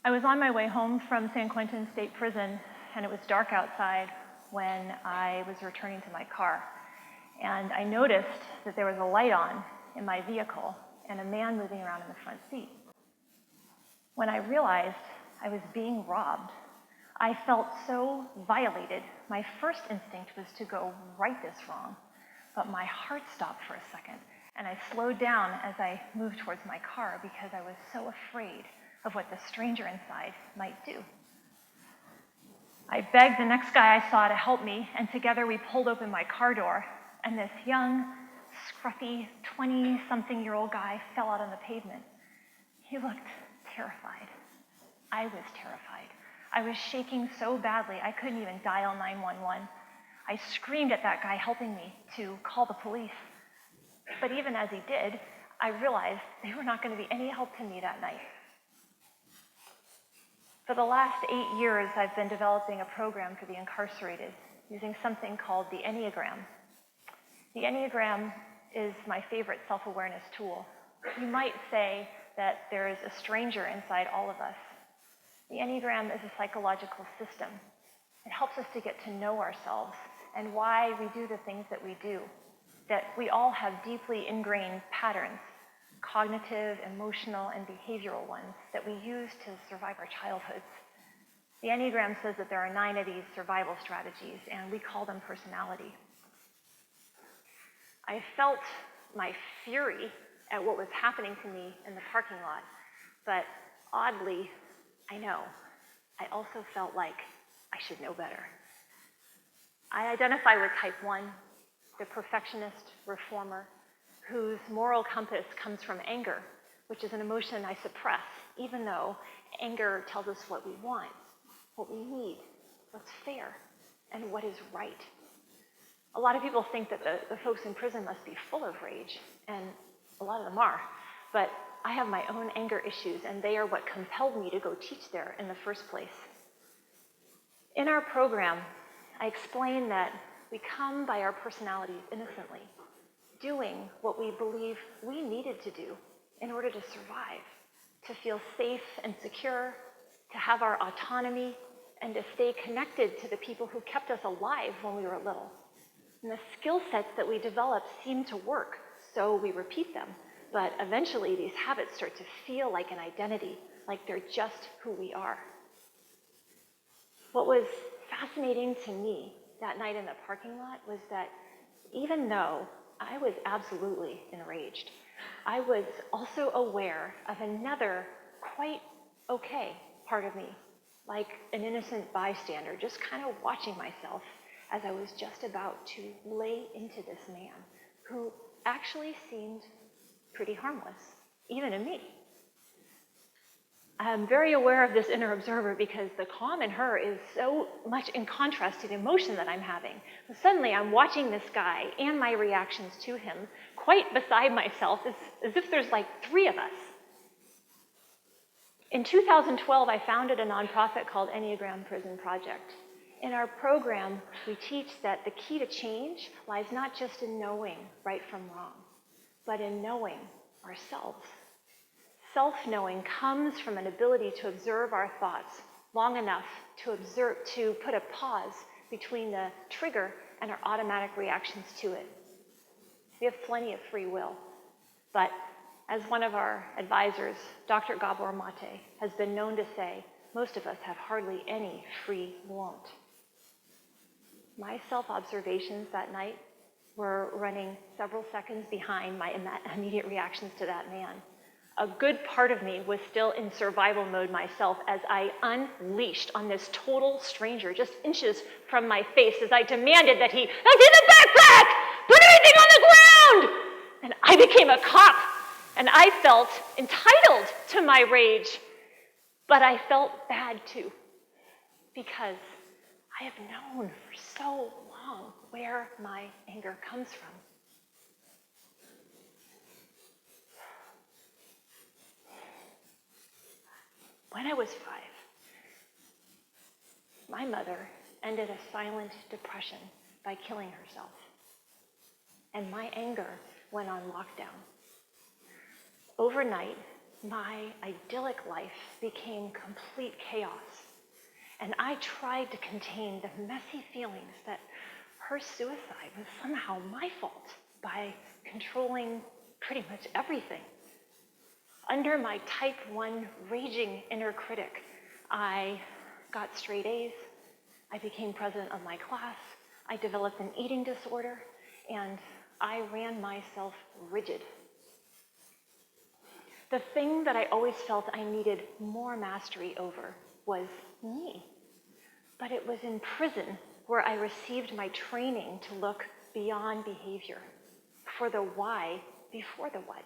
I was on my way home from San Quentin State Prison, and it was dark outside when I was returning to my car. And I noticed that there was a light on in my vehicle and a man moving around in the front seat. When I realized I was being robbed, I felt so violated. My first instinct was to go right this wrong, but my heart stopped for a second, and I slowed down as I moved towards my car because I was so afraid of what the stranger inside might do. I begged the next guy I saw to help me, and together we pulled open my car door, and this young, scruffy, 20-something-year-old guy fell out on the pavement. He looked terrified. I was terrified. I was shaking so badly I couldn't even dial 911. I screamed at that guy helping me to call the police. But even as he did, I realized they were not going to be any help to me that night. For the last 8 years, I've been developing a program for the incarcerated using something called the Enneagram. The Enneagram is my favorite self-awareness tool. You might say that there is a stranger inside all of us. The Enneagram is a psychological system. It helps us to get to know ourselves and why we do the things that we do, that we all have deeply ingrained patterns, cognitive, emotional, and behavioral ones that we use to survive our childhoods. The Enneagram says that there are 9 of these survival strategies, and we call them personality. I felt my fury at what was happening to me in the parking lot, but oddly, I also felt like I should know better. I identify with type 1, the perfectionist reformer, whose moral compass comes from anger, which is an emotion I suppress, even though anger tells us what we want, what we need, what's fair, and what is right. A lot of people think that the folks in prison must be full of rage, and a lot of them are, but I have my own anger issues, and they are what compelled me to go teach there in the first place. In our program, I explain that we come by our personalities innocently, doing what we believe we needed to do in order to survive, to feel safe and secure, to have our autonomy, and to stay connected to the people who kept us alive when we were little. And the skill sets that we develop seem to work, so we repeat them. But eventually, these habits start to feel like an identity, like they're just who we are. What was fascinating to me that night in the parking lot was that even though I was absolutely enraged, I was also aware of another quite okay part of me, like an innocent bystander, just kind of watching myself as I was just about to lay into this man who actually seemed pretty harmless, even to me. I'm very aware of this inner observer because the calm in her is so much in contrast to the emotion that I'm having. So suddenly I'm watching this guy and my reactions to him quite beside myself, as if there's like 3 of us. In 2012, I founded a nonprofit called Enneagram Prison Project. In our program, we teach that the key to change lies not just in knowing right from wrong, but in knowing ourselves. Self-knowing comes from an ability to observe our thoughts long enough to put a pause between the trigger and our automatic reactions to it. We have plenty of free will, but as one of our advisors, Dr. Gabor Mate, has been known to say, most of us have hardly any free won't. My self-observations that night were running several seconds behind my immediate reactions to that man. A good part of me was still in survival mode myself as I unleashed on this total stranger just inches from my face as I demanded that he empty the backpack! Put everything on the ground! And I became a cop, and I felt entitled to my rage. But I felt bad too, because I have known for so long where my anger comes from. When I was 5, my mother ended a silent depression by killing herself, and my anger went on lockdown. Overnight, my idyllic life became complete chaos. And I tried to contain the messy feelings that her suicide was somehow my fault by controlling pretty much everything. Under my type 1 raging inner critic, I got straight A's, I became president of my class, I developed an eating disorder, and I ran myself rigid. The thing that I always felt I needed more mastery over was me. But it was in prison where I received my training to look beyond behavior, for the why before the what.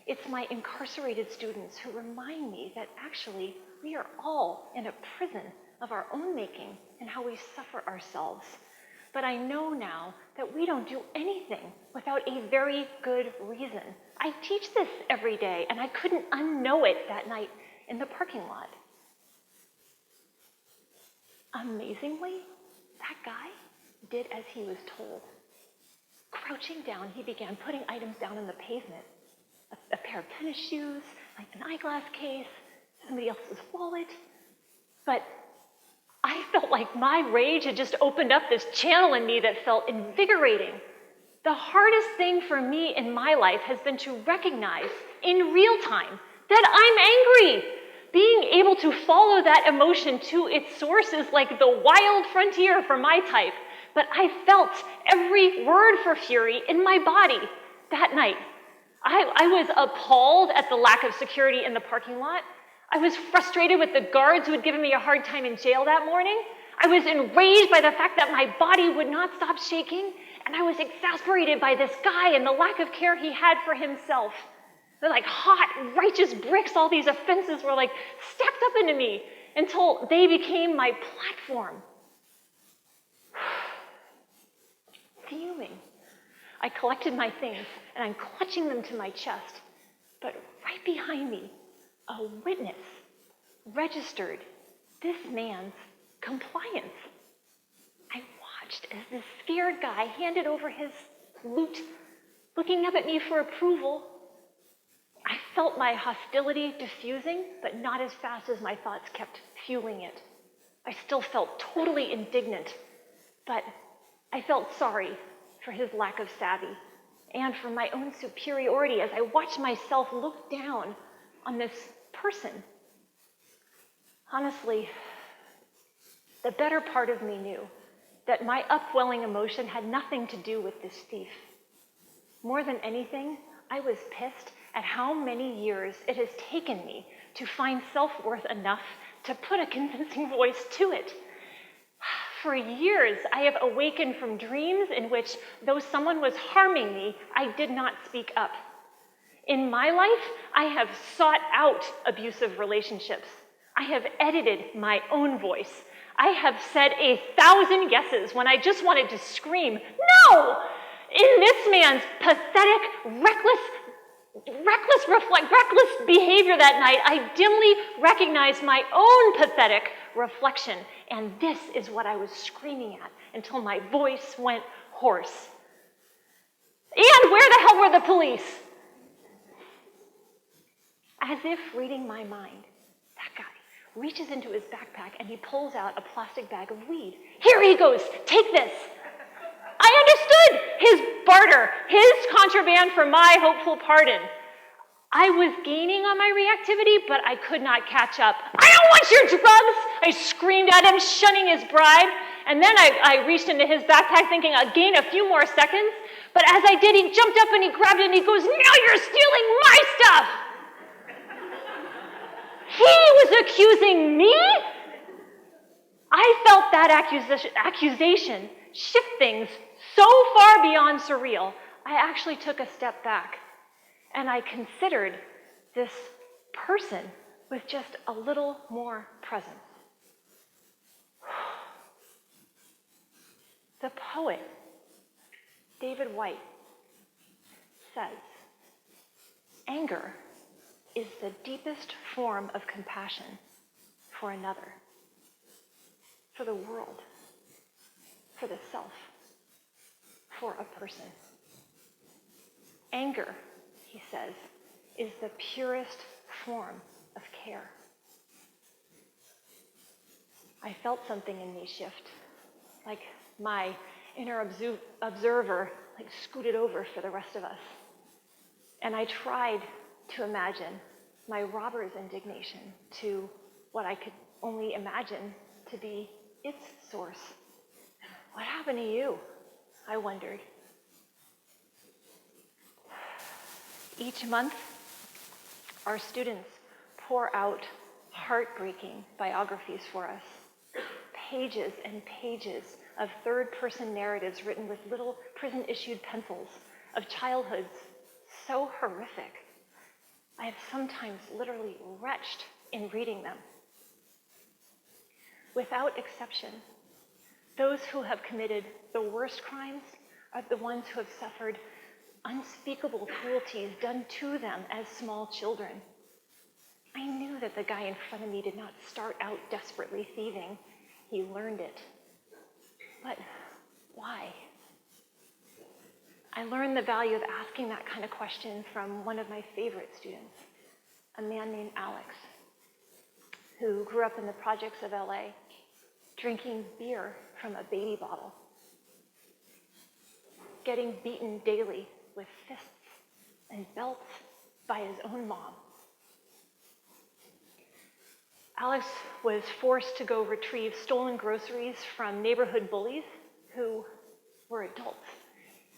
It's my incarcerated students who remind me that actually we are all in a prison of our own making and how we suffer ourselves. But I know now that we don't do anything without a very good reason. I teach this every day, and I couldn't unknow it that night in the parking lot. Amazingly, that guy did as he was told. Crouching down, he began putting items down on the pavement. A pair of tennis shoes, like an eyeglass case, somebody else's wallet. But I felt like my rage had just opened up this channel in me that felt invigorating. The hardest thing for me in my life has been to recognize in real time that I'm angry. Being able to follow that emotion to its source is like the wild frontier for my type. But I felt every word for fury in my body that night. I was appalled at the lack of security in the parking lot. I was frustrated with the guards who had given me a hard time in jail that morning. I was enraged by the fact that my body would not stop shaking. And I was exasperated by this guy and the lack of care he had for himself. They're like hot, righteous bricks. All these offenses were like stacked up into me until they became my platform. Fuming. I collected my things and I'm clutching them to my chest. But right behind me, a witness registered this man's compliance. I watched as this scared guy handed over his loot, looking up at me for approval. I felt my hostility diffusing, but not as fast as my thoughts kept fueling it. I still felt totally indignant, but I felt sorry for his lack of savvy and for my own superiority as I watched myself look down on this person. Honestly, the better part of me knew that my upwelling emotion had nothing to do with this thief. More than anything, I was pissed at how many years it has taken me to find self-worth enough to put a convincing voice to it. For years, I have awakened from dreams in which, though someone was harming me, I did not speak up. In my life, I have sought out abusive relationships. I have edited my own voice. I have said 1,000 yeses when I just wanted to scream, no! In this man's pathetic, reckless behavior that night, I dimly recognized my own pathetic reflection. And this is what I was screaming at until my voice went hoarse. And where the hell were the police? As if reading my mind, that guy reaches into his backpack and he pulls out a plastic bag of weed. Here he goes, take this. I understood his barter, his contraband for my hopeful pardon. I was gaining on my reactivity, but I could not catch up. I don't want your drugs! I screamed at him, shunning his bribe. And then I reached into his backpack thinking I'd gain a few more seconds. But as I did, he jumped up and he grabbed it and he goes, now you're stealing my stuff! He was accusing me? I felt that accusation shift things so far beyond surreal, I actually took a step back and I considered this person with just a little more presence. The poet, David White, says, anger is the deepest form of compassion for another, for the world, for the self, for a person. Anger, he says, is the purest form of care. I felt something in me shift, like my inner observer scooted over for the rest of us. And I tried to imagine my robber's indignation to what I could only imagine to be its source. What happened to you? I wondered. Each month, our students pour out heartbreaking biographies for us. Pages and pages of third-person narratives written with little prison-issued pencils of childhoods so horrific. I have sometimes literally retched in reading them. Without exception, those who have committed the worst crimes are the ones who have suffered unspeakable cruelties done to them as small children. I knew that the guy in front of me did not start out desperately thieving. He learned it. But why? I learned the value of asking that kind of question from one of my favorite students, a man named Alex, who grew up in the projects of LA, drinking beer from a baby bottle, getting beaten daily with fists and belts by his own mom. Alex was forced to go retrieve stolen groceries from neighborhood bullies who were adults.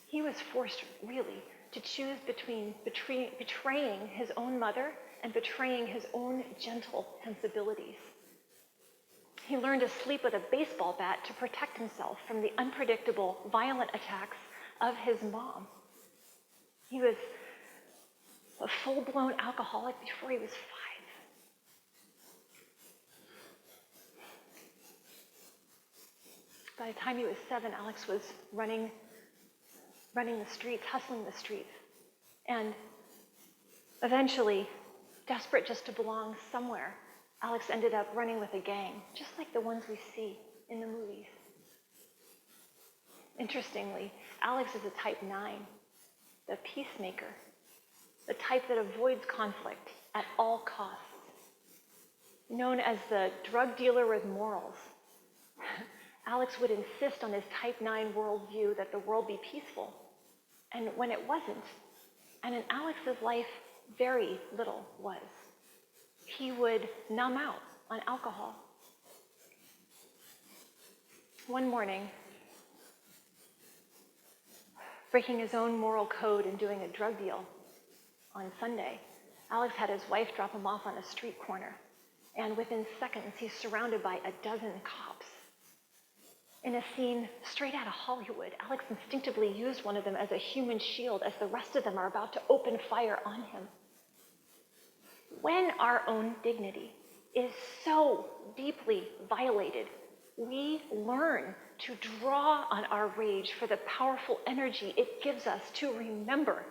He was forced, really, to choose between betraying his own mother and betraying his own gentle sensibilities. He learned to sleep with a baseball bat to protect himself from the unpredictable, violent attacks of his mom. He was a full-blown alcoholic before he was 5. By the time he was 7, Alex was running the streets, hustling the streets. And eventually, desperate just to belong somewhere, Alex ended up running with a gang, just like the ones we see in the movies. Interestingly, Alex is a type 9, the peacemaker, the type that avoids conflict at all costs. Known as the drug dealer with morals, Alex would insist on his type 9 worldview that the world be peaceful. And when it wasn't, and in Alex's life, very little was, he would numb out on alcohol. One morning, breaking his own moral code and doing a drug deal on Sunday, Alex had his wife drop him off on a street corner. And within seconds, he's surrounded by a dozen cops. In a scene straight out of Hollywood, Alex instinctively used one of them as a human shield as the rest of them are about to open fire on him. When our own dignity is so deeply violated, we learn to draw on our rage for the powerful energy it gives us to remember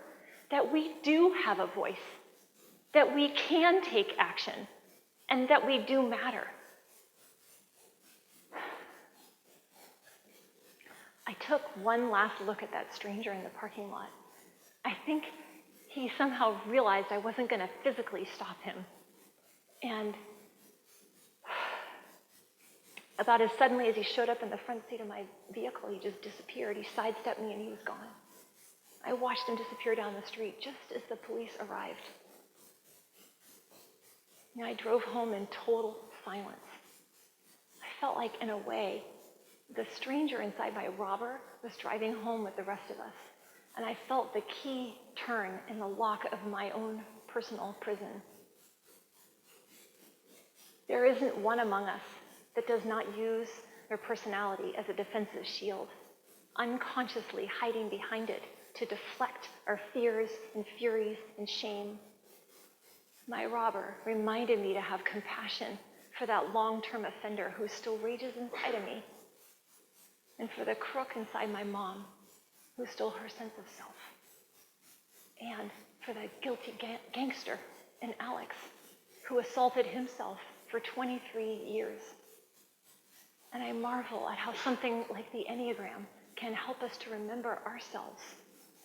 that we do have a voice, that we can take action, and that we do matter. I took one last look at that stranger in the parking lot. I think he somehow realized I wasn't going to physically stop him. And about as suddenly as he showed up in the front seat of my vehicle, he just disappeared. He sidestepped me and he was gone. I watched him disappear down the street just as the police arrived. And I drove home in total silence. I felt like, in a way, the stranger inside my robber was driving home with the rest of us. And I felt the key turn in the lock of my own personal prison. There isn't one among us that does not use their personality as a defensive shield, unconsciously hiding behind it to deflect our fears and furies and shame. My robber reminded me to have compassion for that long-term offender who still rages inside of me, and for the crook inside my mom, who stole her sense of self, and for the guilty gangster in Alex, who assaulted himself for 23 years. And I marvel at how something like the Enneagram can help us to remember ourselves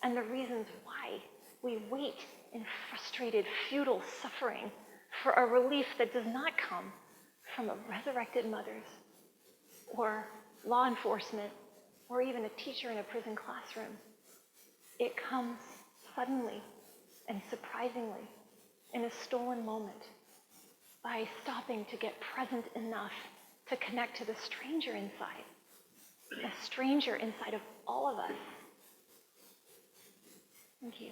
and the reasons why we wait in frustrated, futile suffering for a relief that does not come from a resurrected mother's or law enforcement or even a teacher in a prison classroom. It comes suddenly and surprisingly in a stolen moment by stopping to get present enough to connect to the stranger inside, the stranger inside of all of us. Thank you.